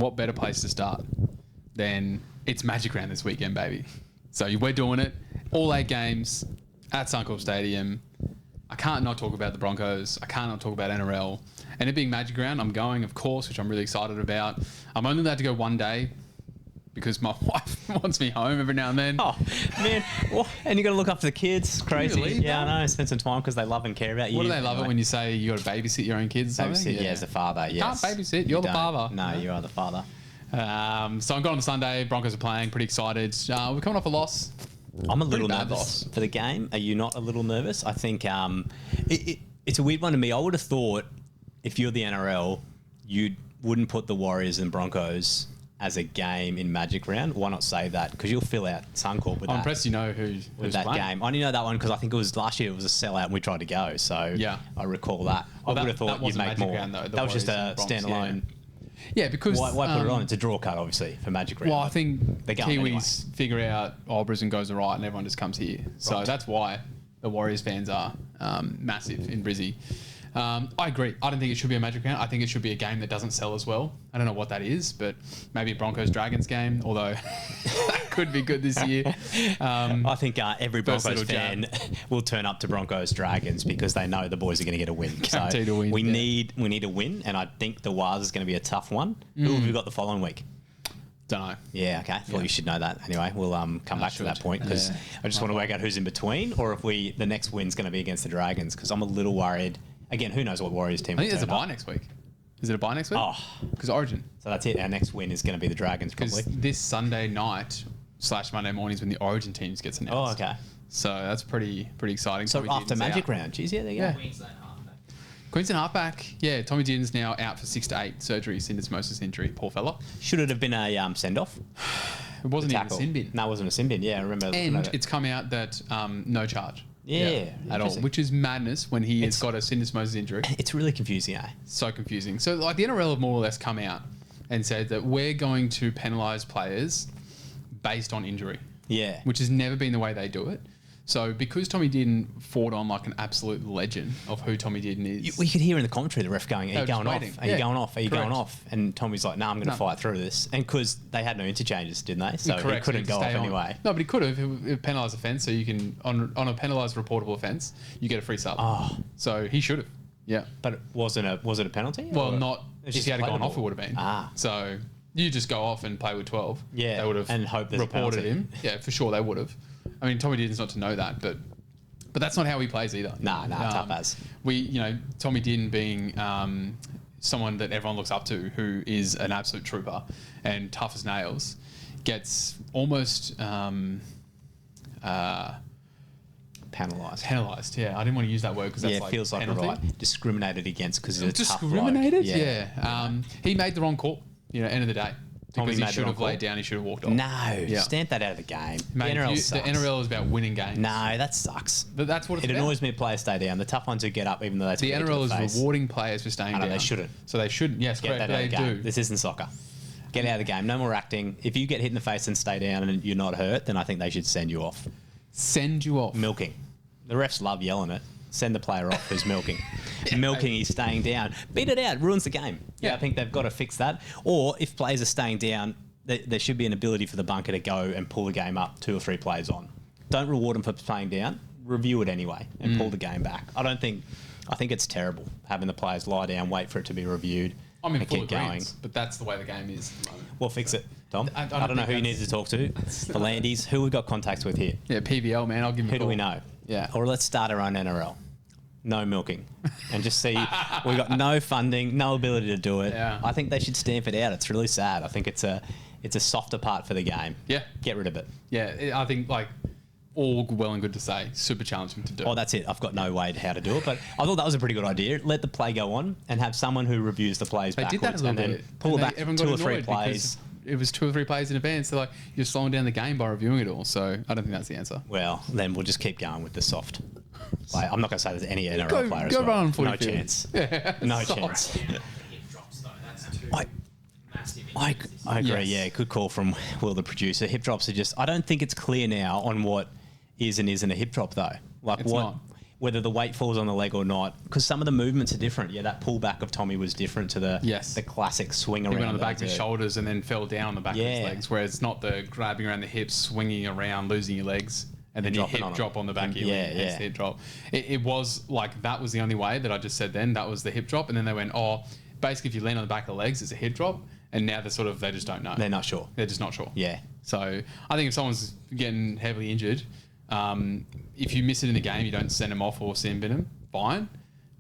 what better place to start than it's Magic Round this weekend, baby. So we're doing it. All 8 games at Suncorp Stadium. I can't not talk about the Broncos. I can't not talk about NRL. And it being Magic Round, I'm going, of course, which I'm really excited about. I'm only allowed to go one day because my wife wants me home every now and then. Oh, man. And you got to look after the kids. Crazy. Really? Yeah, I know. Spend some time because they love and care about you. What do they love it when you say you got to babysit your own kids or something? Babysit, yeah, as a father, yes. Can't babysit. You're the father. No, you are the father. So I'm going on Sunday. Broncos are playing. Pretty excited. We're coming off a loss. I'm a little bad nervous loss. for the game. Are you not a little nervous? I think it's a weird one to me. I would have thought if you're the NRL, you wouldn't put the Warriors and Broncos as a game in Magic Round. Why not say that? Because you'll fill out Suncorp with I'm that. impressed you know who's that playing. game. I only know that one because I think it was last year. It was a sellout and we tried to go. So yeah, I recall that. Well, I would have thought you'd make more. Round, though, that was just a standalone. Yeah, because why put it on? It's a draw cut, obviously, for Magic Round. Well, I think Kiwis anyway. Figure out Brisbane goes all right and everyone just comes here. So that's why the Warriors fans are massive in Brizzy. I agree. I don't think it should be a Magic Round. I think it should be a game that doesn't sell as well. I don't know what that is, but maybe a Broncos-Dragons game, although that could be good this year. I think every Broncos fan will turn up to Broncos-Dragons because they know the boys are going to get a win. Guaranteed so a win, we need a win, and I think the Wars is going to be a tough one. Who have we got the following week? Don't know. Yeah, okay. Thought you should know that. Anyway, we'll come back to that point because I just want to work out who's in between or if the next win's going to be against the Dragons because I'm a little worried. Again, who knows what Warriors team I think will there's a turn bye up. next week. Is it a bye next week? Oh. Because Origin. So that's it. Our next win is going to be the Dragons probably. Because this Sunday night / Monday morning is when the Origin teams gets announced. Oh, okay. So that's pretty exciting. So Tommy after Dearden's Magic out. Round. Jeez, yeah, there you go. Queensland halfback. Yeah, Tommy Dearden's now out for 6 to 8 surgery, syndesmosis injury. Poor fella. Should it have been a send-off? It wasn't even a sin bin. No, it wasn't a sin bin. Yeah, I remember. And it's come out that no charge. Yeah, at all, which is madness when he has got a syndesmosis injury. It's really confusing, eh? So confusing. So, like, the NRL have more or less come out and said that we're going to penalise players based on injury. Yeah. Which has never been the way they do it. So, because Tommy Dearden fought on like an absolute legend of who Tommy Dearden is. We could hear in the commentary the ref going, are you going off? Are you going off? Are you Correct. going off? And Tommy's like, no, I'm going to fight through this. And because they had no interchanges, didn't they? So he couldn't go off anyway. No, but he could have. It penalised offence, so you can, on a penalised reportable offence, you get a free sub. Oh. So he should have. Yeah. But was it a penalty? Well, not if he had gone off, it would have been. Ah. So you just go off and play with 12. Yeah. They would have and hope there's reported him. Yeah, for sure they would have. I mean, Tommy Dearden's not to know that, but that's not how he plays either. Nah, tough as. Tommy Dearden being someone that everyone looks up to, who is an absolute trooper and tough as nails, gets almost penalised. Yeah, I didn't want to use that word because that's it like feels like penalty. right. Discriminated against because he's a tough bloke. Discriminated? Yeah. He made the wrong call. End of the day. Tommy Because he made should the have wrong laid call. down. He should have walked off. No, stamp that out of the game. Mate, the NRL the sucks. NRL is about winning games. No, that sucks. But that's what it's It about. annoys me players stay down. The tough ones who get up even though they The take it to NRL the is face. rewarding players for staying I know, down. they shouldn't. So they shouldn't. Yes, Get correct. that out They of the game. do. This isn't soccer. Get out of the game. No more acting. If you get hit in the face and stay down and you're not hurt, then I think they should send you off. Send you off. Milking. The refs love yelling it. Send the player off who's milking. Milking, he's staying down. Beat it out. Ruins the game. Yeah, I think they've got to fix that. Or if players are staying down, there should be an ability for the bunker to go and pull the game up 2 or 3 plays on. Don't reward them for playing down. Review it anyway and pull the game back. I think it's terrible having the players lie down, wait for it to be reviewed. I'm in and full keep going. agreement, but that's the way the game is at the moment. We'll fix it, Tom. I I don't know who you need to talk to. The Landies. Who we got contacts with here? Yeah, PVL, man. I'll give him a Who call. do we know? Yeah. Or let's start our own NRL. No milking. And just see, we've got no funding, no ability to do it. Yeah. I think they should stamp it out. It's really sad. I think it's a softer part for the game. Yeah. Get rid of it. Yeah, I think, all well and good to say. Super challenging to do. Oh, that's it. I've got no way how to do it. But I thought that was a pretty good idea. Let the play go on and have someone who reviews the plays They backwards. did that a little and then bit. pull And it back everyone 2 got or 3 annoyed plays. because it was 2 or 3 plays in advance. They're like, you're slowing down the game by reviewing it all. So I don't think that's the answer. Well, then we'll just keep going with the soft. I'm not going to say there's any NRL player as go well. run on No footy field. chance. Yeah, No soft. chance. I I agree. Yes. Yeah, good call from Will, the producer. Hip drops are just. I don't think it's clear now on what is and isn't a hip drop though. Like It's what not. whether the weight falls on the leg or not, because some of the movements are different. Yeah, that pullback of Tommy was different to the classic swing around. He went on the back of that his he do. shoulders and then fell down on the back of his Yeah. legs, whereas it's not the grabbing around the hips, swinging around, losing your legs, and then your dropping hip on it. drop on the back of your Yeah, leg. yeah. Hence the hip drop. It was like that was the only way that I just said then. That was the hip drop. And then they went, oh, basically if you land on the back of the legs, it's a hip drop. And now they just don't know. They're not sure. They're just not sure. Yeah. So I think if someone's getting heavily injured, if you miss it in the game, you don't send them off or sin bin them. Fine,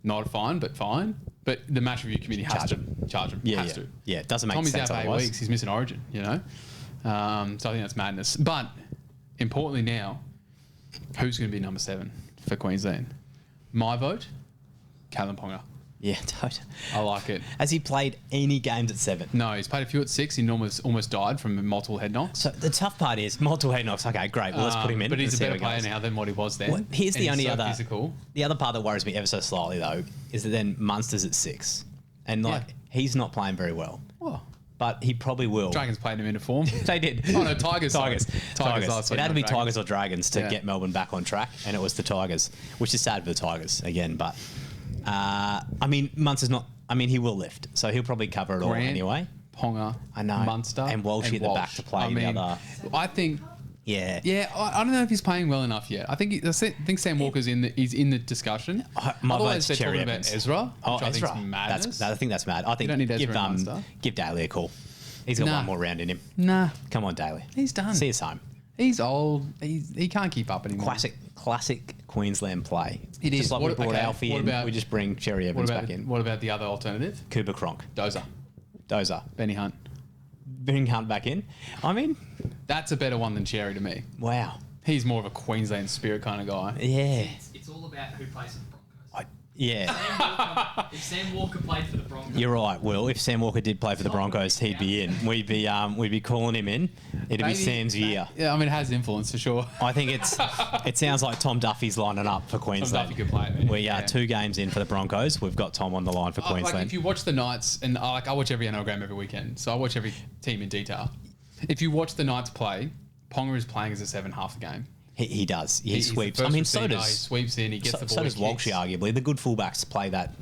not fine, but fine. But the match review committee has to charge him. Yeah, has yeah. to. Yeah, it doesn't make Tommy's sense out for 8 otherwise. weeks. He's missing Origin. You know, so I think that's madness. But importantly now, who's going to be number 7 for Queensland? My vote, Callum Ponga. Yeah, totally. I like it. Has he played any games at 7? No, he's played a few at 6. He almost died from multiple head knocks. So the tough part is multiple head knocks. Okay, great. Well, let's put him in. But he's and a see how better it player goes. now than what he was then. Well, here's And the only so other physical. The other part that worries me ever so slightly though is that then Munster's at 6, and like he's not playing very well. Oh, But he probably will. Dragons played him into form. They did. Oh no, Tigers. Tigers. Tigers last It week, had to not be Dragons. Tigers or Dragons to Yeah. get Melbourne back on track, and it was the Tigers, which is sad for the Tigers again. But I mean, Munster's not. I mean, he will lift, so he'll probably cover it all Grant, anyway. Ponga, I know. Munster, And Walsh at the back to play the other. I think. Yeah. Yeah, I don't know if he's playing well enough yet. I think Sam Walker's he's in the discussion. My Otherwise, they're vote's Cherry talking about Evans. Ezra. Oh, which I Ezra. think's madness. I think that's mad. I think don't need give Ezra and Munster. give Daly a call. He's got Nah. one more round in him. Nah, Come on, Daly. he's done. See us home. He's old. He can't keep up anymore. Classic Queensland play. It Just is. like we brought Alfie what in, about- we just bring Cherry Evans back in. What about the other alternative? Cooper Cronk. Dozer, Benny Hunt. Bring Hunt back in. I mean, That's a better one than Cherry to me. wow. He's more of a Queensland spirit kind of guy. Yeah. It's all about who plays for the Broncos. Yeah. If Sam Walker played for the Broncos, You're right, Will. If Sam Walker did play for the Broncos, he'd be in. We'd be calling him in. It'd be Sam's year. Yeah, I mean, it has influence for sure. I think it sounds like Tom Duffy's lining up for Queensland. Duffy could play it, man. We are Yeah. 2 games in for the Broncos. We've got Tom on the line for Like Queensland. if you watch the Knights, and I watch every NRL game every weekend, so I watch every team in detail. If you watch the Knights play, Ponga is playing as a 7 half the game. He does. He He's the sweeps. first I mean, receiver, so he does sweeps in, he gets the ball. so does he Walshy, kicks. arguably. The good fullbacks play that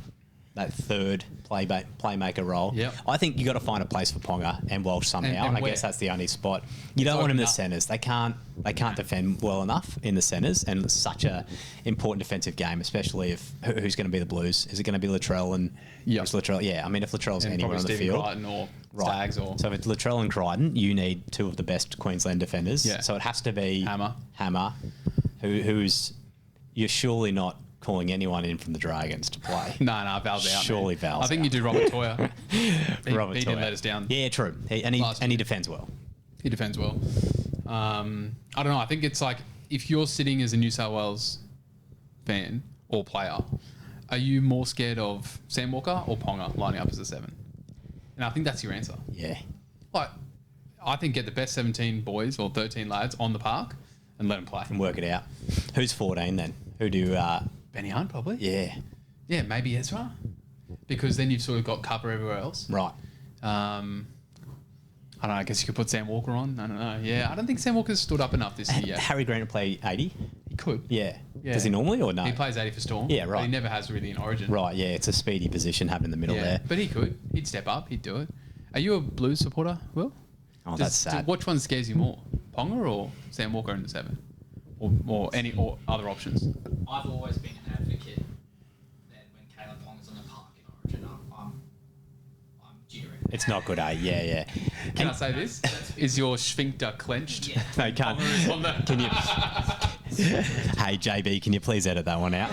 third playmaker role. Yep. I think you got to find a place for Ponga and Walsh somehow, And and I where? guess that's the only spot. You don't want him in the opened up. centres. They can't defend well enough in the centres, and it's such a important defensive game, especially if who's going to be the Blues? Is it going to be Latrell and Yep. is Latrell? Yeah, I mean if Latrell's And anywhere probably on the Stephen field, Crichton or Stags or so if it's Latrell and Crichton, you need 2 of the best Queensland defenders. Yeah. So it has to be Hammer. who's you're surely not calling anyone in from the Dragons to play. No, Val's out. Surely man. Val's I think out. you do Robert Toya. he Robert didn't Toya. let us down. Yeah, true. He Last year. defends well. He defends well. I don't know. I think it's like if you're sitting as a New South Wales fan or player, are you more scared of Sam Walker or Ponga lining up as a 7? And I think that's your answer. Yeah. Like, I think get the best 17 boys or 13 lads on the park and let them play. And work it out. Who's 14 then? Who do Benny Hunt probably. yeah. Yeah, maybe Ezra. Because then you've sort of got cover everywhere else. Right. I don't know. I guess you could put Sam Walker on. I don't know. Yeah, I don't think Sam Walker's stood up enough this year yet. Harry Grant will play 80? He could. Yeah. Yeah. Does he normally or no? He plays 80 for Storm. Yeah, right. But he never has really in Origin. Right, yeah, it's a speedy position having in the middle Yeah, there. but he could. He'd step up. He'd do it. Are you a Blues supporter, Will? Oh, that's sad. Which one scares you more, Ponga or Sam Walker in the 7, or any or other options? I've always been an advocate that when Caleb Ponga's on the park in Origin, I'm jeering. It's not good, eh? Yeah, yeah. Can I say this? Is your sphincter clenched? Yeah. No, you can't. Ponga is on the- Can you? Hey, JB, can you please edit that one out?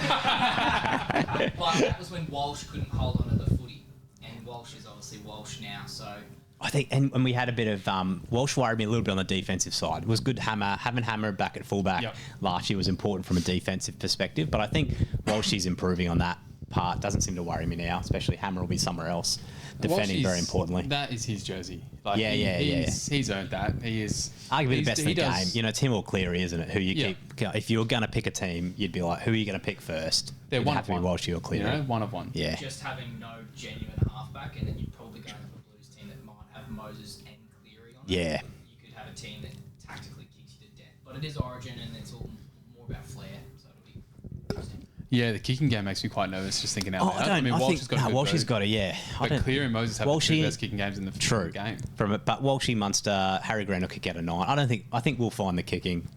But that was when Walsh couldn't hold onto the footy, and Walsh is obviously Walsh now, so I think, and we had a bit of Walsh worried me a little bit on the defensive side. It was good having Hammer back at fullback Yep. last year was important from a defensive perspective, but I think Walsh is improving on that part. Doesn't seem to worry me now, especially Hammer will be somewhere else defending very importantly. That is his jersey. Like Yeah, yeah. He's earned that. He is Arguably the best in he the game. does- You know, Tim or Cleary, isn't it? Who you Yeah. keep? If you were going to pick a team, you'd be like, who are you going to pick first? They're It'd one have of to be one. Walsh or Cleary. You know, one of one. Yeah. just having no genuine halfback, and then you'd probably go to a Blues team that might have Moses and Cleary on it. Yeah. You could have a team that tactically kicks you to death. But it is Origin, and it's all more about flair, so it'll be interesting. Yeah, the kicking game makes me quite nervous just thinking out Oh, loud. I don't. I mean, Walsh has got a good Walsh has boot, got it. Yeah, but Clear and Moses have the two Walshy- best kicking games in the True. game. But Walshy, Munster, Harry Grant will kick out a 9. I think we'll find the kicking.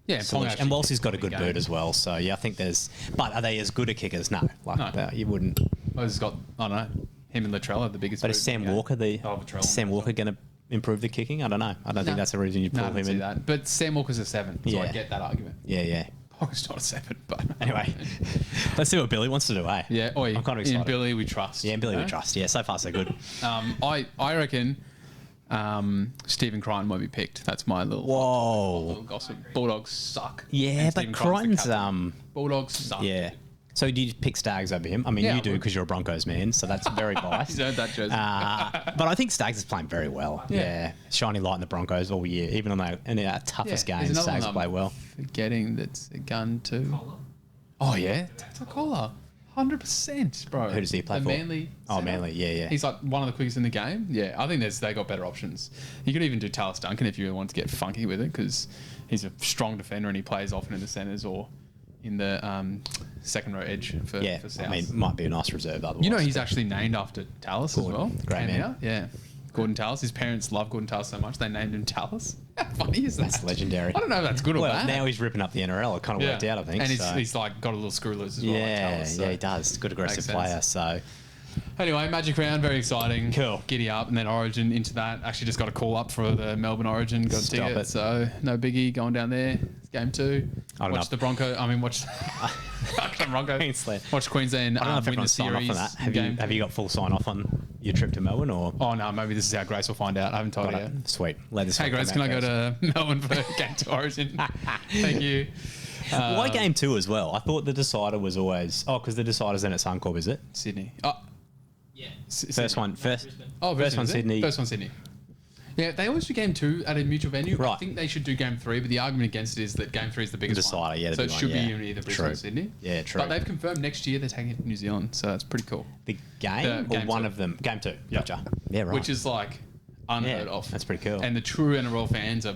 Yeah, solution. And Walshy's got a good boot as well. So yeah, I think there's. But are they as good a kickers? No, No. you wouldn't. Moses has got, I don't know, him and Latrell are the biggest. But is boot Sam in the game. Walker Latrell is Sam as well. Walker going to improve the kicking? I don't know. I don't think that's the reason you No, pull I don't him see in. that. But Sam Walker's a 7, so I Yeah. get that argument. Yeah. Walker's not a 7, but Anyway, let's see what Billy wants to do. Eh? yeah. Oi, I'm kind of in excited. Billy we trust. Yeah, in Billy we No? trust. Yeah, so far so good. I reckon Stephen Crichton won't be picked. That's my little Whoa. gossip. Bulldogs suck. Yeah, And but Stephen Crichton's the captain. Bulldogs suck. yeah. So do you pick Stags over him? I mean, Yeah, you I do would. because you're a Broncos man, so that's very He's biased. earned that jersey. But I think Stags is playing very well. Yeah. Shining light in the Broncos all year, even on our toughest Yeah, games. there's another Stags one play I'm well. Forgetting that's a gun too. Collar. Oh yeah, Tactile Collar, 100%, bro. Who does he play the for? Manly. Oh, centre. Manly. Yeah. He's like one of the quickest in the game. Yeah, I think they got better options. You could even do Talis Duncan if you want to get funky with it because he's a strong defender and he plays often in the centres or in the second row edge for South. I mean, might be a nice reserve otherwise. You know, he's actually named after Talis Gordon. as well. Great Came man. out, yeah. Gordon Talis. His parents love Gordon Talis so much they named him Talis. How funny is that? That's legendary. I don't know if that's good or Well, bad. now he's ripping up the NRL. It kind of worked out, I think. And so. he's like got a little screw loose as well. like yeah, Talis, so. he does. Good aggressive Makes player. sense. So Anyway, Magic Round, very exciting. Cool. Giddy up, and then Origin into that. Actually, just got a call up for the Melbourne Origin. Got a Stop ticket, it. so no biggie going down there. It's game 2. I don't Watch know. the Bronco. I mean, watch the Broncos. Queensland. Watch Queensland I don't know if win the everyone's signed off series. on that. in Have you got full sign off on your trip to Melbourne or? Oh no, maybe this is how Grace will find out. I haven't told her yet. Sweet. Let this Hey one Grace, come can I out go first. to Melbourne for game 2 Origin? Thank you. Why game 2 as well? I thought the decider was always because the decider's then at Suncorp, is it? Sydney. Oh, Yeah. First one, first. Brisbane. Oh, First Brisbane, one, is it? Sydney. First one, Sydney. Yeah, they always do game 2 at a mutual venue. I Right. think they should do game 3, but the argument against it is that game 3 is the biggest Decider, one. yeah, the so it big should one, be yeah. in either Brisbane True. or Sydney. Yeah, true. But they've confirmed next year they're taking it to New Zealand, so that's pretty cool. The game or game one 2. of them? Game 2. Yeah. Gotcha. Yeah, right. Which is like unheard Yeah, of. that's pretty cool. And the true NRL fans are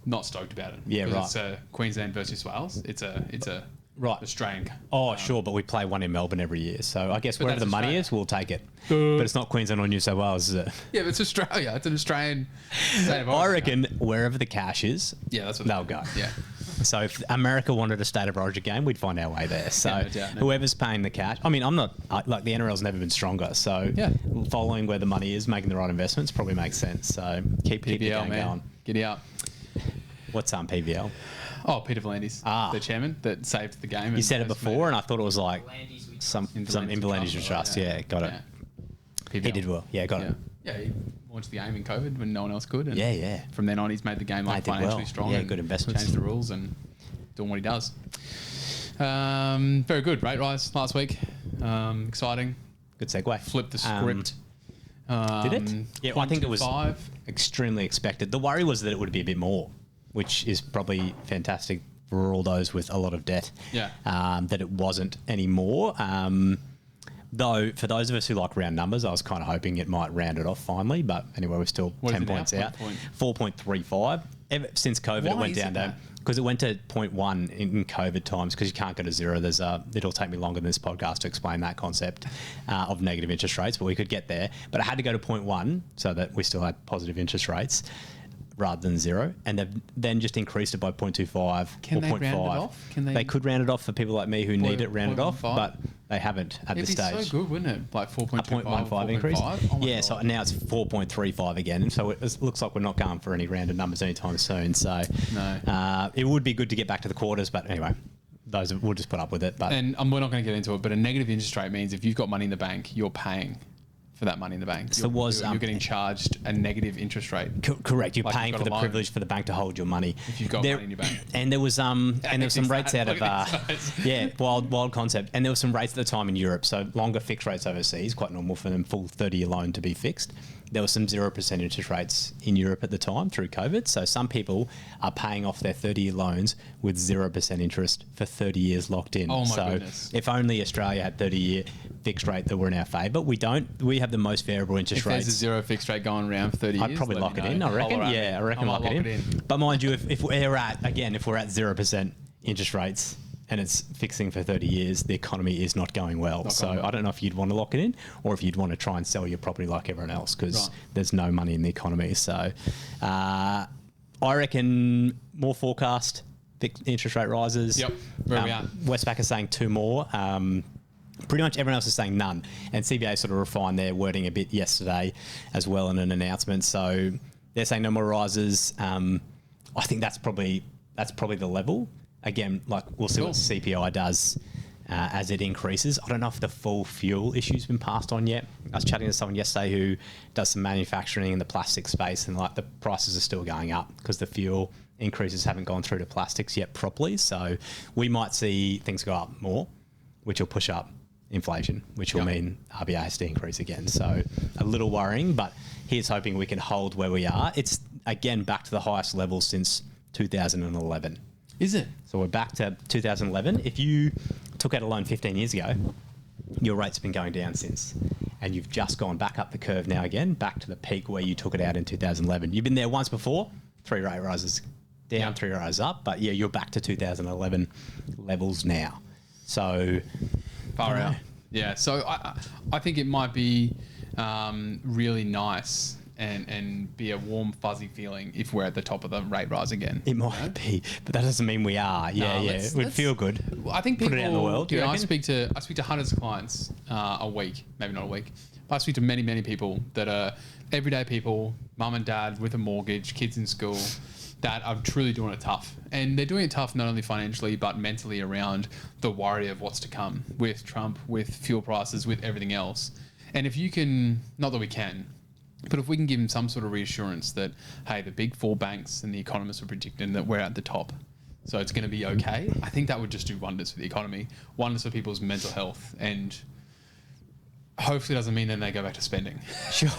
not stoked about it. Yeah, 'Cause right. It's Queensland versus Wales. It's a Right. Australian. Sure, but we play one in Melbourne every year, so I guess But wherever the that's money Australia. is, we'll take it. But it's not Queensland or New South Wales, is it? Yeah, but it's Australia. It's an Australian state of I origin. reckon wherever the cash is, Yeah, that's what they'll go. Yeah. So if America wanted a state of origin game, we'd find our way there. So Yeah, no doubt, no whoever's paying the cash, I mean, I'm not like the NRL's never been stronger. So Yeah. following where the money is, making the right investments probably makes sense. So keep the PBL, game man. going. Giddy up. What's PBL? Oh, Peter V'landys, Ah. the chairman that saved the game. You said it before, and I thought it was like Landys, we some In in V'landys V'landys Trust. Yeah, got it. PBL. He did well. Yeah, got Yeah. it. Yeah, he launched the game in COVID when no one else could. And Yeah. From then on, he's made the game like Did well. financially strong. Yeah, and good investments. Changed the rules and doing what he does. Very good. Rate rise last week. Exciting. Good segue. Flipped the script. Did it? Yeah, I think it was 0.25. extremely expected. The worry was that it would be a bit more, which is probably fantastic for all those with a lot of debt. Yeah. That it wasn't anymore. Though, for those of us who like round numbers, I was kind of hoping it might round it off finally. But anyway, we're still What is 10 it now? points out. Point? 4.35. Ever since COVID, Why it went is down it to that? because it went to 0.1 in COVID times because you can't go to 0. It'll take me longer than this podcast to explain that concept of negative interest rates, but we could get there. But it had to go to 0.1 so that we still had positive interest rates rather than 0, and they've then just increased it by 0.25 Can or they 0.5. round it off? Can they- could round it off for people like me who need it rounded off, 0.15? but they haven't at It'd this be stage. so good, wouldn't it? Like 4.25, 0.15 increase. 4.5? Oh my Yeah, God. so now it's 4.35 again. So it looks like we're not going for any rounded numbers anytime soon. So No. it would be good to get back to the quarters, but anyway, we'll just put up with it. But And we're not going to get into it, but a negative interest rate means if you've got money in the bank, you're paying for that money in the bank. So You're getting charged a negative interest rate. correct, you're Like paying you've for got the a loan. privilege for the bank to hold your money If you've got money in your bank. And there was some rates out of Exactly. wild concept. And there were some rates at the time in Europe, so longer fixed rates overseas, quite normal for them full 30-year loan to be fixed. There was some 0% interest rates in Europe at the time through COVID. So some people are paying off their 30-year loans with 0% interest for 30 years locked in. Oh my so goodness. if only Australia had 30-year fixed rate that were in our favour. We don't. We have the most variable interest If there's rates. a zero fixed rate going around for 30 years, I'd probably let lock me it in. know. I reckon. Holler at Yeah, me. I reckon I might lock it in. But mind you, if we're at 0% interest rates and it's fixing for 30 years, the economy is not going well. I don't know if you'd want to lock it in or if you'd want to try and sell your property like everyone else because there's no money in the economy. So I reckon more forecast interest rate rises. Yep, where we are. Westpac is saying 2 more. Pretty much everyone else is saying none. And CBA sort of refined their wording a bit yesterday as well in an announcement. So they're saying no more rises. I think that's probably the level. Again, like we'll see what CPI does as it increases. I don't know if the full fuel issue's been passed on yet. I was chatting to someone yesterday who does some manufacturing in the plastic space, and like the prices are still going up because the fuel increases haven't gone through to plastics yet properly. So we might see things go up more, which will push up inflation, which will mean RBA has to increase again. So a little worrying, but here's hoping we can hold where we are. It's again back to the highest level since 2011. Is it? So we're back to 2011. If you took out a loan 15 years ago, your rates have been going down since. And you've just gone back up the curve now again, back to the peak where you took it out in 2011. You've been there once before, 3 rate rises down, 3 rises up. But yeah, you're back to 2011 levels now. So far out. Yeah. So I think it might be really nice and be a warm, fuzzy feeling if we're at the top of the rate rise again. It might be, but that doesn't mean we are. Yeah, it would feel good. I think people, put it out in the world. I speak to hundreds of clients a week, maybe not a week, but I speak to many, many people that are everyday people, mum and dad with a mortgage, kids in school, that are truly doing it tough. And they're doing it tough not only financially, but mentally around the worry of what's to come with Trump, with fuel prices, with everything else. And if you can, not that we can, but if we can give them some sort of reassurance that, hey, the big 4 banks and the economists are predicting that we're at the top, so it's going to be okay, I think that would just do wonders for the economy, wonders for people's mental health, and hopefully doesn't mean then they go back to spending. Sure.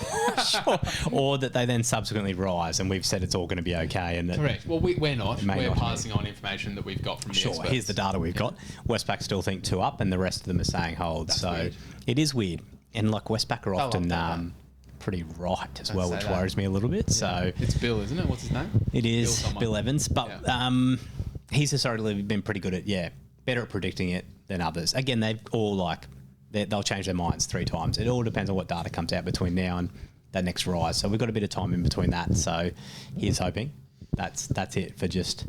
Or that they then subsequently rise, and we've said it's all going to be okay. And correct. Well, we're not. We're passing on information that we've got from the experts. Here's the data we've got. Westpac still think 2 up, and the rest of them are saying hold. That's so weird. It is weird. And like Westpac are often pretty right as well, which worries me a little bit. Yeah. So it's Bill, isn't it? What's his name? It is Bill Evans, but he's historically been pretty good at better at predicting it than others. Again, they've all they'll change their minds 3 times. It all depends on what data comes out between now and that next rise. So we've got a bit of time in between that. So here's hoping that's it for just.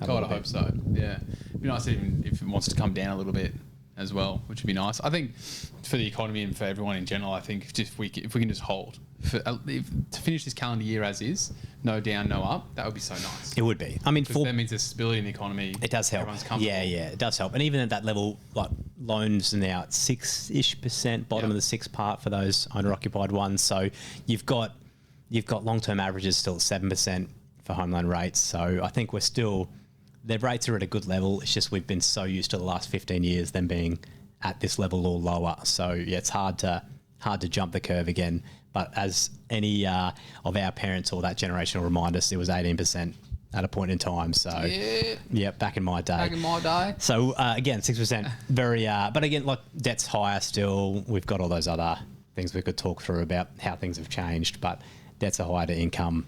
God, I hope so. Yeah, it'd be nice even if it wants to come down a little bit as well, which would be nice. I think for the economy and for everyone in general, I think if we can just hold to finish this calendar year as is, no down, no up, that would be so nice. It would be. I mean, that means there's stability in the economy. It does help. Everyone's comfortable. Yeah, it does help. And even at that level, like loans are now at 6-ish%, bottom of the 6 part for those owner-occupied ones. So you've got long-term averages still at 7% for home loan rates. So I think their rates are at a good level. It's just we've been so used to the last 15 years them being at this level or lower. So yeah, it's hard to jump the curve again. But as any of our parents or that generation will remind us, it was 18% at a point in time. So back in my day. So again, 6%, very. But again, like debt's higher still. We've got all those other things we could talk through about how things have changed, but debts are higher to income.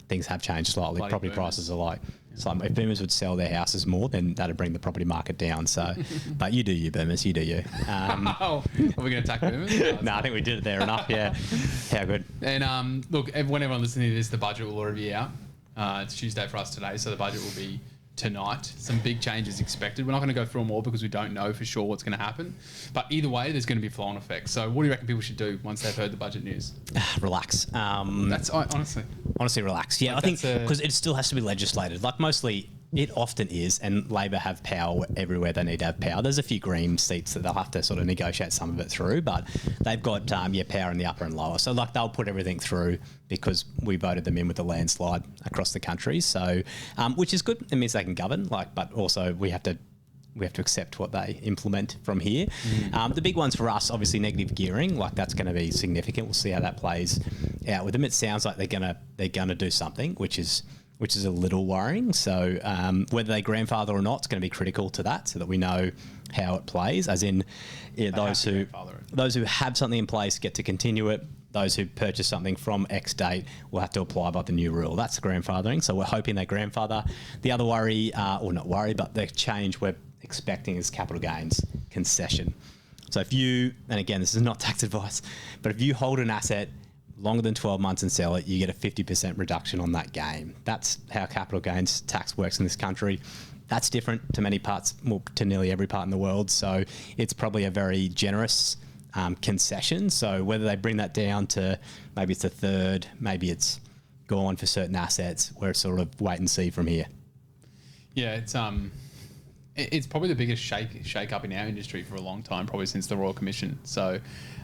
Things have changed slightly. Bloody Property boomers. prices are like. So if boomers would sell their houses more, then that'd bring the property market down. So, but you do you, boomers, you do you. Are we going to attack boomers? No, I think we did it there enough. Yeah, how good. And look, when everyone listening to this, the budget will already be out. It's Tuesday for us today, so the budget will be tonight. Some big changes expected. We're not going to go through them all because we don't know for sure what's going to happen. But either way, there's going to be flow-on effects. So what do you reckon people should do once they've heard the budget news? Relax. That's honestly relax. Yeah, I think because it still has to be legislated. Like mostly it often is, and Labor have power everywhere they need to have power. There's a few Green seats that they'll have to sort of negotiate some of it through, but they've got power in the upper and lower. So like they'll put everything through because we voted them in with a landslide across the country. So which is good. It means they can govern. But also we have to accept what they implement from here. The big ones for us, obviously, negative gearing. Like that's going to be significant. We'll see how that plays out with them. It sounds like they're gonna do something, which is a little worrying. So whether they grandfather or not, it's going to be critical to that, so that we know how it plays. As in, those who have something in place get to continue it. Those who purchase something from X date will have to apply by the new rule. That's the grandfathering. So we're hoping they grandfather. The other worry, or not worry, but the change we're expecting is capital gains concession. So if you, and again, this is not tax advice, but if you hold an asset longer than 12 months and sell it, you get a 50% reduction on that gain. That's how capital gains tax works in this country. That's different to many parts, well, to nearly every part in the world. So it's probably a very generous concession. So whether they bring that down to maybe it's a third, maybe it's gone for certain assets, we're sort of wait and see from here. Yeah, it's probably the biggest shake up in our industry for a long time, probably since the Royal Commission. So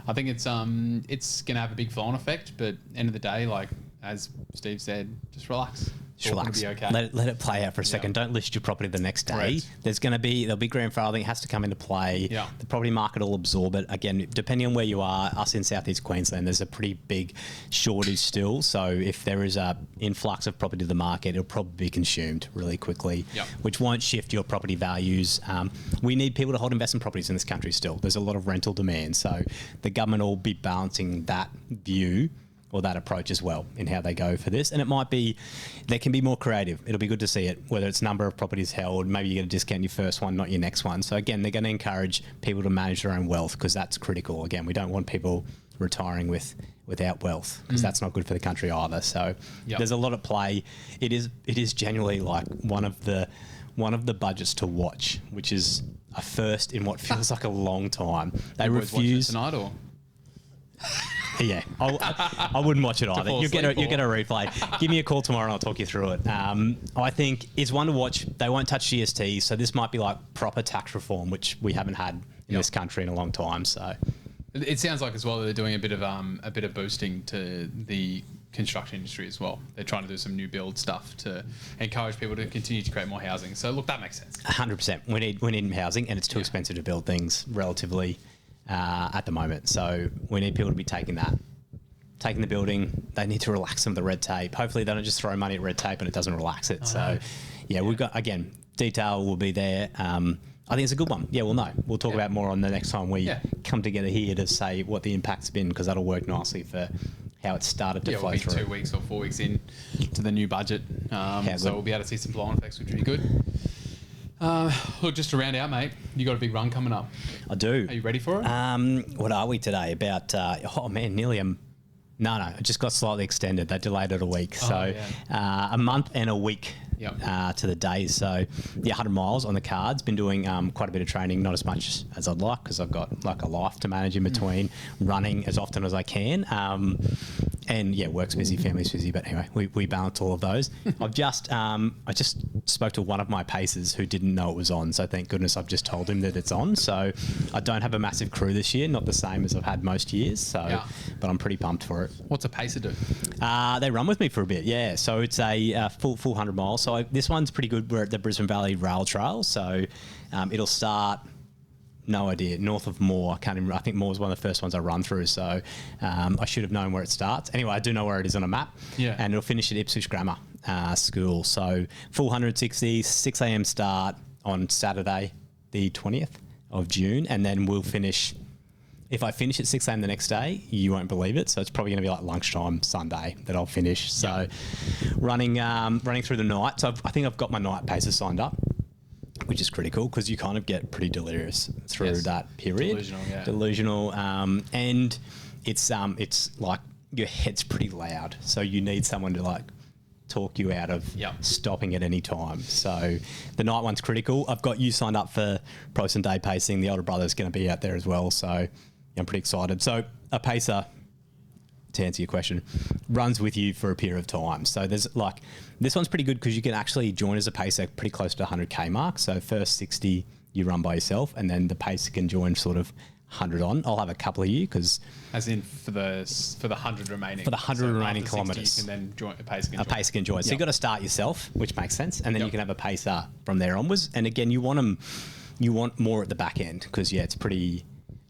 I think it's going to have a big flow-on effect, but end of the day, like as Steve said, just relax. Just relax. Be okay. Let it play out for a second. Don't list your property the next day. Correct. There'll be grandfathering. It has to come into play. Yeah. The property market will absorb it. Again, depending on where you are, us in Southeast Queensland, there's a pretty big shortage still. So if there is a influx of property to the market, it'll probably be consumed really quickly, which won't shift your property values. We need people to hold investment properties in this country still. There's a lot of rental demand. So the government will be balancing that view or that approach as well in how they go for this. And it might be, they can be more creative. It'll be good to see it, whether it's number of properties held, maybe you get a discount in your first one, not your next one. So again, they're going to encourage people to manage their own wealth because that's critical. Again, we don't want people retiring without wealth because that's not good for the country either. So there's a lot at play. It is genuinely like one of the budgets to watch, which is a first in what feels like a long time. They refuse tonight or? Yeah, I wouldn't watch it either. You'll get a replay. Give me a call tomorrow and I'll talk you through it. I think it's one to watch. They won't touch GST, so this might be like proper tax reform, which we haven't had in this country in a long time. So it sounds like as well that they're doing a bit of boosting to the construction industry as well. They're trying to do some new build stuff to encourage people to continue to create more housing. So look, that makes sense. 100%. We need housing, and it's too expensive to build things relatively. At the moment. So we need people to be taking the building. They need to relax some of the red tape. Hopefully they don't just throw money at red tape and it doesn't relax it. We've got, again, detail will be there. I think it's a good one. Yeah, we'll know. We'll talk about more on the next time we come together here to say what the impact's been because that'll work nicely for how it started to flow we'll be through. 2 weeks or 4 weeks in to the new budget. So we'll be able to see some flow-on effects, which would be good. Look, just to round out, mate, you got a big run coming up. I do. Are you ready for it? What are we today? About, nearly no, it just got slightly extended. They delayed it a week. A month and a week to the day. So, 100 miles on the cards. Been doing quite a bit of training, not as much as I'd like because I've got like a life to manage in between, running as often as I can. And work's busy, family's busy, but anyway, we balance all of those. I just spoke to one of my pacers who didn't know it was on, so thank goodness I've just told him that it's on. So I don't have a massive crew this year, not the same as I've had most years. So, but I'm pretty pumped for it. What's a pacer do? They run with me for a bit, yeah. So it's a full 100 miles. So this one's pretty good. We're at the Brisbane Valley Rail Trail, so it'll start. No idea. North of Moore. I can't even. I think Moore was one of the first ones I run through, so I should have known where it starts. Anyway, I do know where it is on a map. Yeah. And it'll finish at Ipswich Grammar School. So full 160, 6 a.m. start on Saturday, the 20th of June, and then we'll finish. If I finish at 6 a.m. the next day, you won't believe it. So it's probably going to be like lunchtime Sunday that I'll finish. So running through the night. So I think I've got my night pacer signed up, which is critical because you kind of get pretty delirious through that period. Delusional. And it's like your head's pretty loud. So you need someone to like talk you out of stopping at any time. So the night one's critical. I've got you signed up for Pro-Sun Day pacing. The older brother's going to be out there as well. So I'm pretty excited. So a pacer, to answer your question, runs with you for a period of time. So there's like, this one's pretty good because you can actually join as a pacer pretty close to the 100K mark. So first 60 you run by yourself and then the pacer can join sort of 100 on. I'll have a couple of you because... As in for the 100 remaining. For the 100 remaining kilometres. You can then join, a pacer can join. A pacer can join. So you've got to start yourself, which makes sense. And then you can have a pacer from there onwards. And again, you want more at the back end because,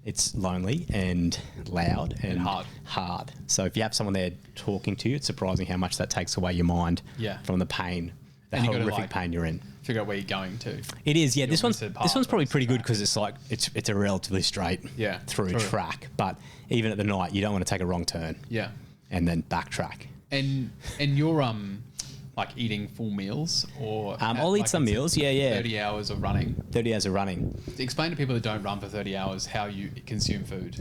it's lonely and loud and hard. So if you have someone there talking to you, it's surprising how much that takes away your mind from the pain, the horrific pain you're in. Figure out where you're going to. It is, yeah. This one's probably pretty good because it's like it's a relatively straight through track. But even at the night, you don't want to take a wrong turn. Yeah. And then backtrack. And your like eating full meals or? I'll eat some meals. Yeah. 30 hours of running. 30 hours of running. Explain to people that don't run for 30 hours how you consume food.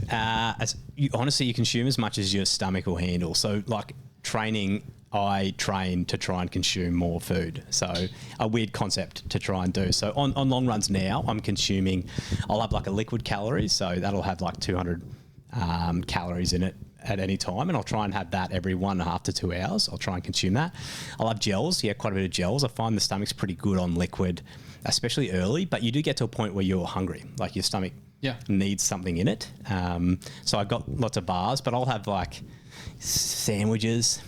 Honestly, you consume as much as your stomach will handle. So, like training, I train to try and consume more food. So, a weird concept to try and do. So, on long runs now, I'll have like a liquid calories. So, that'll have like 200 calories in it at any time, and I'll try and have that every 1.5 to 2 hours. I'll try and consume that. I'll have gels, quite a bit of gels. I find the stomach's pretty good on liquid, especially early, but you do get to a point where you're hungry, like your stomach needs something in it. So I've got lots of bars, but I'll have like sandwiches,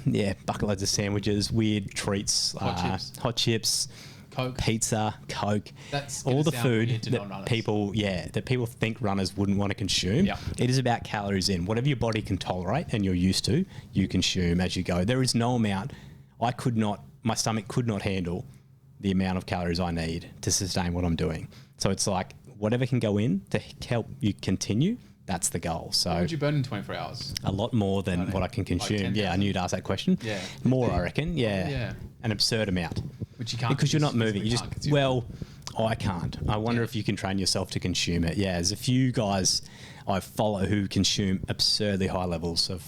bucket loads of sandwiches, weird treats, hot chips, Coke. Pizza, Coke, That's all the sound food weird to that non-runners. people think runners wouldn't want to consume. Yeah. It is about calories in. Whatever your body can tolerate and you're used to, you consume as you go. There is no amount. My stomach could not handle the amount of calories I need to sustain what I'm doing. So it's like whatever can go in to help you continue, that's the goal. So What would you burn in 24 hours? a lot more than what I can consume. 10,000? I knew you'd ask that question. Yeah. More, I reckon. Yeah. An absurd amount. Which you can't Because you're not physically moving. can't consume. I can't. I wonder if you can train yourself to consume it. Yeah, there's a few guys I follow who consume absurdly high levels of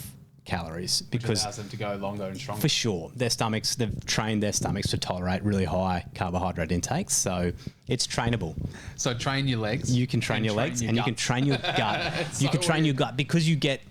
calories Which because allows them to go longer and stronger. for sure they've trained their stomachs to tolerate really high carbohydrate intakes. So it's trainable. So train your legs. You can train your legs and you can train your gut. It's You so can train your weird. gut because you get,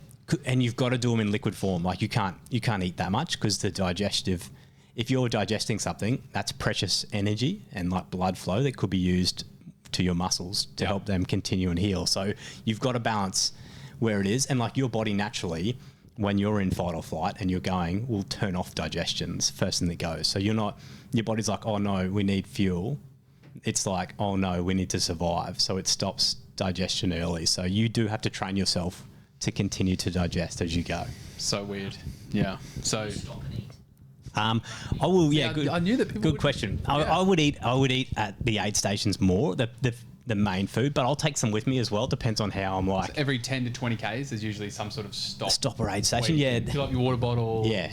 and you've got to do them in liquid form. Like you can't eat that much because the digestive, if you're digesting something, that's precious energy and like blood flow that could be used to your muscles to help them continue and heal. So you've got to balance where it is. And like your body naturally, when you're in fight or flight and you're going, will turn off digestions first thing that goes. So your body's like, oh no, we need fuel. It's like, oh no, we need to survive. So it stops digestion early. So you do have to train yourself to continue to digest as you go. So weird. Yeah. So Stop and eat. I will. Yeah, Yeah, good. I knew that people Good would- question. Yeah. I would eat at the aid stations more. The main food, but I'll take some with me as well. Depends on how I'm like. every 10 to 20 Ks, there's usually some sort of stop Or aid where station. you Yeah. can fill up your water bottles. Yeah.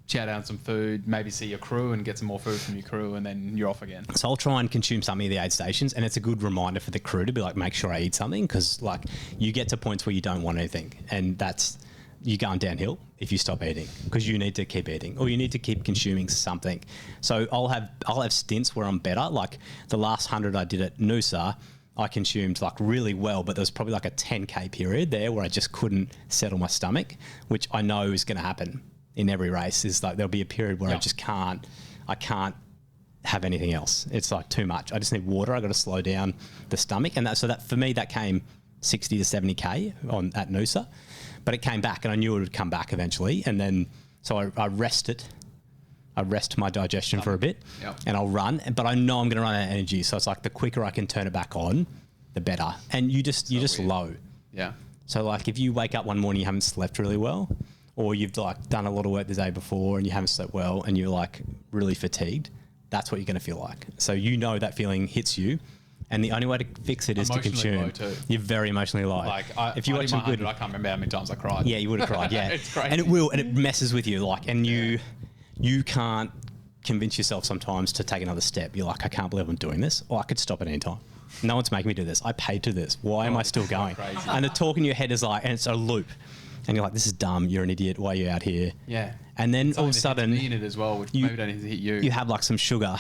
Chow down some food, maybe see your crew and get some more food from your crew, and then you're off again. So I'll try and consume something at the aid stations, and it's a good reminder for the crew to be like, make sure I eat something, because like you get to points where you don't want anything, and that's you're going downhill if you stop eating, because you need to keep eating or you need to keep consuming something. So I'll have stints where I'm better. Like the last 100 I did at Noosa, I consumed like really well, but there was probably like a 10K period there where I just couldn't settle my stomach, which I know is going to happen in every race. Is like there'll be a period where I can't have anything else. It's like too much. I just need water. I got to slow down the stomach, and that for me that came 60 to 70K at Noosa, but it came back, and I knew it would come back eventually. And then so I rested. I rest my digestion for a bit, and I'll run. But I know I'm going to run out of energy, so it's like the quicker I can turn it back on, the better. And you're just weird. low. Yeah. So like if you wake up one morning you haven't slept really well, or you've like done a lot of work the day before and you haven't slept well and you're like really fatigued, that's what you're going to feel like. So you know that feeling hits you, and the only way to fix it is to Emotionally consume. low too. You're very emotionally low. Like if you I watch did some my good, 100, I can't remember how many times I cried. yeah, you would have cried. Yeah, It's crazy. and it will, and it messes with you. Like, and you can't convince yourself sometimes to take another step. You're like, I can't believe I'm doing this, or I could stop at any time. No one's making me do this. I paid to this. Why am I still going? crazy. And the talk in your head is like, and it's a loop. And you're like, this is dumb. You're an idiot. Why are you out here? Yeah. And then all of a Something that hits sudden, me in it as well, which you- maybe don't need to hit you. you have like some sugar.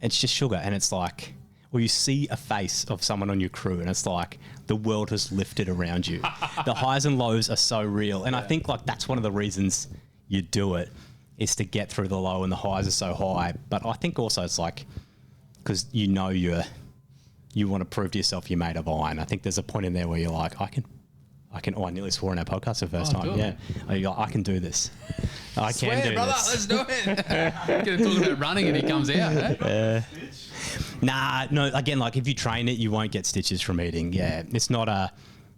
It's just sugar, and it's like, or you see a face of someone on your crew, and it's like the world has lifted around you. The highs and lows are so real, and I think like that's one of the reasons you do it, is to get through the low, and the highs are so high. But I think also it's like because you know you want to prove to yourself you're made of iron. I think there's a point in there where you're like, I can. Oh, I nearly swore in our podcast the first do time. it. Yeah, you're like, I can do this. I can do brother, this. let's do it. Gonna talk about running and he comes out. Eh? Nah, no. Again, like if you train it, you won't get stitches from eating. Yeah, it's not.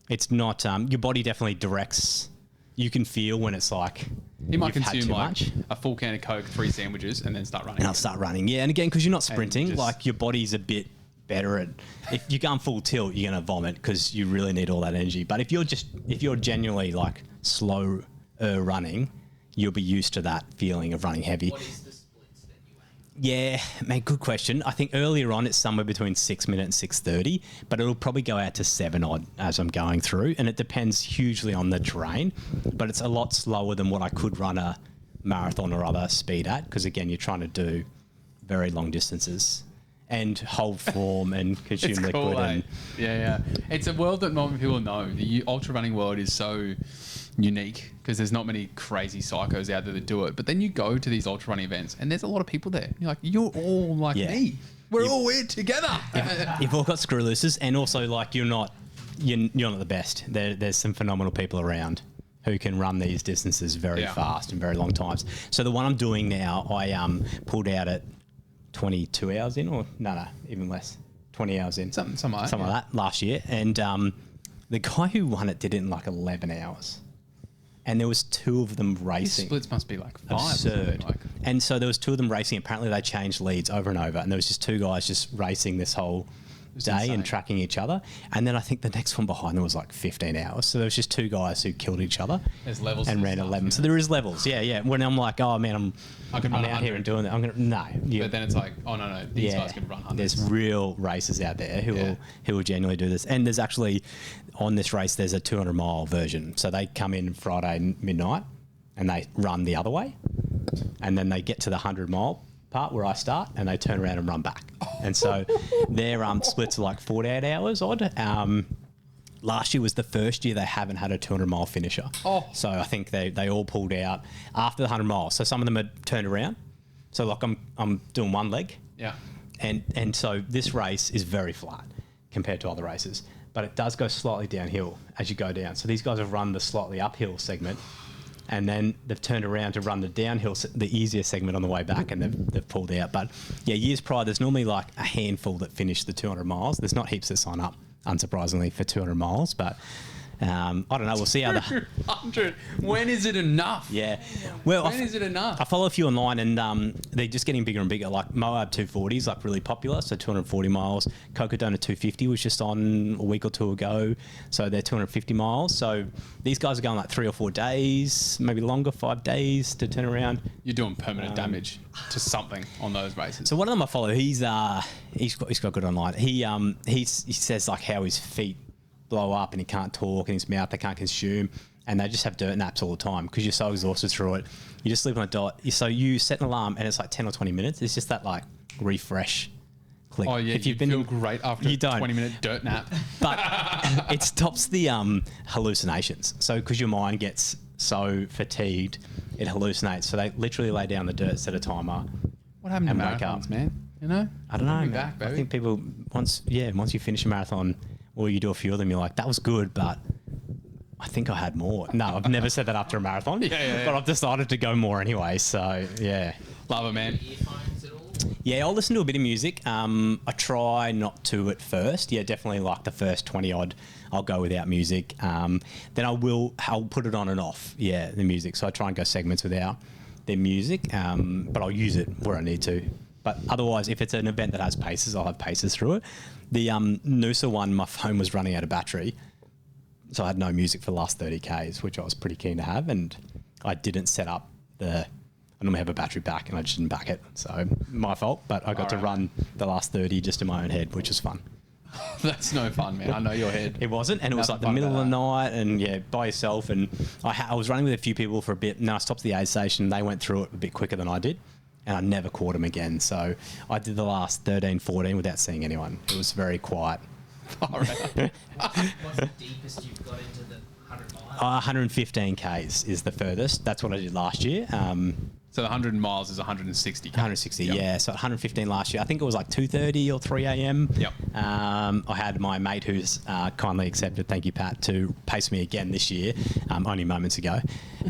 Your body definitely directs. You can feel when it's like He might you've had consume too like much, a full can of Coke, 3 sandwiches, and then start running. and I'll start running. Yeah, and again, because you're not sprinting, just- like your body's a bit better at. If you're going full tilt, you're gonna vomit because you really need all that energy. But if you're genuinely like slow running, you'll be used to that feeling of running heavy. What is the splits that you aim? Yeah, man, good question. I think earlier on it's somewhere between 6 minutes and 6:30, but it'll probably go out to 7 odd as I'm going through, and it depends hugely on the terrain. But it's a lot slower than what I could run a marathon or other speed at, because again, you're trying to do very long distances and hold form and consume It's liquid. cool, And yeah. It's a world that not many people know. The ultra running world is so unique because there's not many crazy psychos out there that do it. But then you go to these ultra running events and there's a lot of people there. You're like, you're all like Yeah. me. We're all weird together. you've all got screw looses, and also like you're not the best. There's some phenomenal people around who can run these distances very fast and very long times. So the one I'm doing now, I pulled out at 22 hours in, or no, even less, 20 hours in. Something like that last year. And the guy who won it did it in like 11 hours. And there was 2 of them These racing. splits must be like 5. Absurd. Like, And so there was 2 of them racing. Apparently they changed leads over and over. And there was just 2 guys just racing this whole day insane. and tracking each other. And then I think the next one behind them was like 15 hours. So there was just 2 guys who killed each other. There's levels And and ran stuff, 11. yeah. So there is levels. Yeah. When I'm like, oh man, I can I'm run out here 100. and doing that. I'm going to, no. but then it's like, oh no, these guys can run hundreds. There's real racers out there who will genuinely do this. And there's actually, on this race, there's a 200-mile version. So they come in Friday midnight and they run the other way. And then they get to the 100-mile part where I start and they turn around and run back. And so their splits are like 48 hours odd. Last year was the first year they haven't had a 200-mile finisher. Oh. So I think they all pulled out after the 100 miles. So some of them had turned around. So like I'm doing one leg. Yeah. And so this race is very flat compared to other races, but it does go slightly downhill as you go down. So these guys have run the slightly uphill segment, and then they've turned around to run the downhill, the easier segment on the way back, and they've pulled out. But yeah, years prior, there's normally like a handful that finish the 200 miles. There's not heaps that sign up, unsurprisingly, for 200 miles, but I don't know. We'll see how the 200. When is it enough? yeah. Well, When is it enough? I follow a few online, and they're just getting bigger and bigger. Like Moab 240 is like really popular, so 240 miles. Cocodona 250 was just on a week or 2 ago, so they're 250 miles. So these guys are going like 3 or 4 days, maybe longer, 5 days to turn around. You're doing permanent damage to something on those races. So one of them I follow, he's got good online. He says like how his feet blow up and he can't talk and his mouth they can't consume, and they just have dirt naps all the time because you're so exhausted through it. You just sleep on a dot. So you set an alarm and it's like 10 or 20 minutes. It's just that like refresh click. Oh yeah, if you you've been feel great after you a don't. 20-minute dirt nap. But it stops the hallucinations. So because your mind gets so fatigued, it hallucinates. So they literally lay down the dirt, set a timer. What happened to And wake marathons, up. man? You know? I don't know. Bring me Man. back, baby. I think people once you finish a marathon or you do a few of them, you're like, that was good, but I think I had more. No, I've never said that after a marathon. Yeah. But I've decided to go more anyway. So yeah. Love it, man. Earphones at all? Yeah, I'll listen to a bit of music. I try not to at first. Yeah, definitely like the first 20 odd, I'll go without music. Then I'll put it on and off. Yeah, the music. So I try and go segments without their music, but I'll use it where I need to. But otherwise, if it's an event that has paces, I'll have paces through it. The Noosa one, my phone was running out of battery, so I had no music for the last 30 Ks, which I was pretty keen to have, and I didn't set up I normally have a battery back, and I just didn't back it. So my fault, but I got to run the last 30 just in my own head, which was fun. That's no fun, man. I know your head. It wasn't, and it was Nothing like the fun middle of the about night, and yeah, by yourself. And I was running with a few people for a bit, and then I stopped at the aid station. They went through it a bit quicker than I did, and I never caught them again. So I did the last 13, 14 without seeing anyone. It was very quiet. All right. What's the deepest you've got into the 100 miles? 115 Ks is the furthest. That's what I did last year. So the 100 miles is 160. 160, Yep. yeah. So 115 last year. I think it was like 2:30 or 3 a.m. Yep. I had my mate who's kindly accepted, thank you, Pat, to pace me again this year, only moments ago.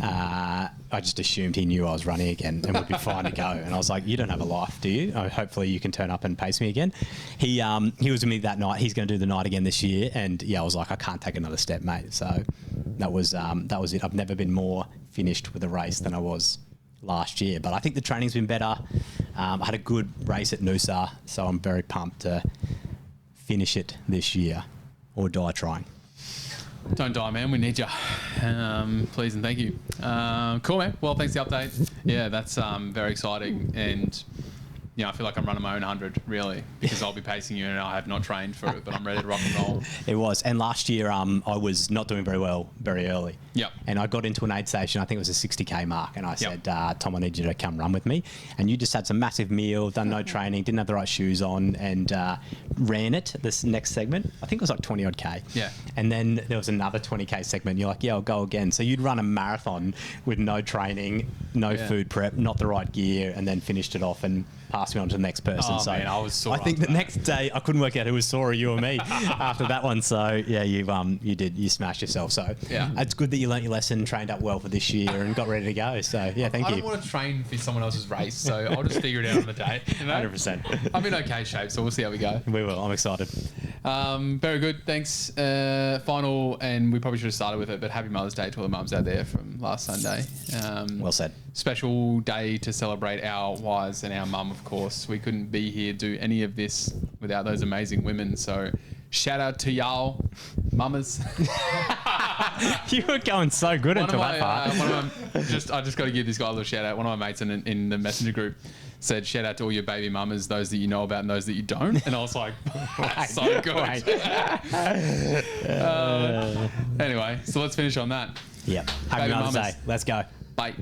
I just assumed he knew I was running again and would be fine to go. And I was like, you don't have a life, do you? Hopefully you can turn up and pace me again. He was with me that night. He's going to do the night again this year. And yeah, I was like, I can't take another step, mate. So that was it. I've never been more finished with a race than I was last year, but I think the training's been better. I had a good race at Noosa, so I'm very pumped to finish it this year or die trying. Don't die, man. We need you. Please and thank you. Cool, man. Well, thanks for the update. Yeah, that's very exciting. And, I feel like I'm running my own 100, really, because I'll be pacing you and I have not trained for it, but I'm ready to rock and roll. It was. And last year, I was not doing very well very early. Yep. And I got into an aid station, I think it was a 60K mark, and I said, Tom, I need you to come run with me. And you just had some massive meal, done no training, didn't have the right shoes on, and ran it, this next segment. I think it was like 20 odd K. Yeah. And then there was another 20K segment. You're like, yeah, I'll go again. So you'd run a marathon with no training, no food prep, not the right gear, and then finished it off and passed me on to the next person. Oh, So man, I was sore I think after the next day I couldn't work out who was sore, you or me, after that one. So yeah, you smashed yourself. So Yeah. it's good that you learnt your lesson, trained up well for this year, and got ready to go. So yeah, thank I you. don't want to train for someone else's race, so I'll just figure it out on the day. 100%. I'm in okay shape, so we'll see how we go. We will. I'm excited. Very good. Thanks. Final, and we probably should have started with it, but happy Mother's Day to all the mums out there from last Sunday. Well said. Special day to celebrate our wives and our mum, of course. We couldn't be here, do any of this without those amazing women. So shout out to y'all, mamas. You were going so good until that part. I just got to give this guy a little shout out. One of my mates in the messenger group said, shout out to all your baby mamas, those that you know about and those that you don't. And I was like, that's so good. Wait. Anyway, so let's finish on that. Yeah. Happy Baby Mother's mamas. Day. Let's go. Bye.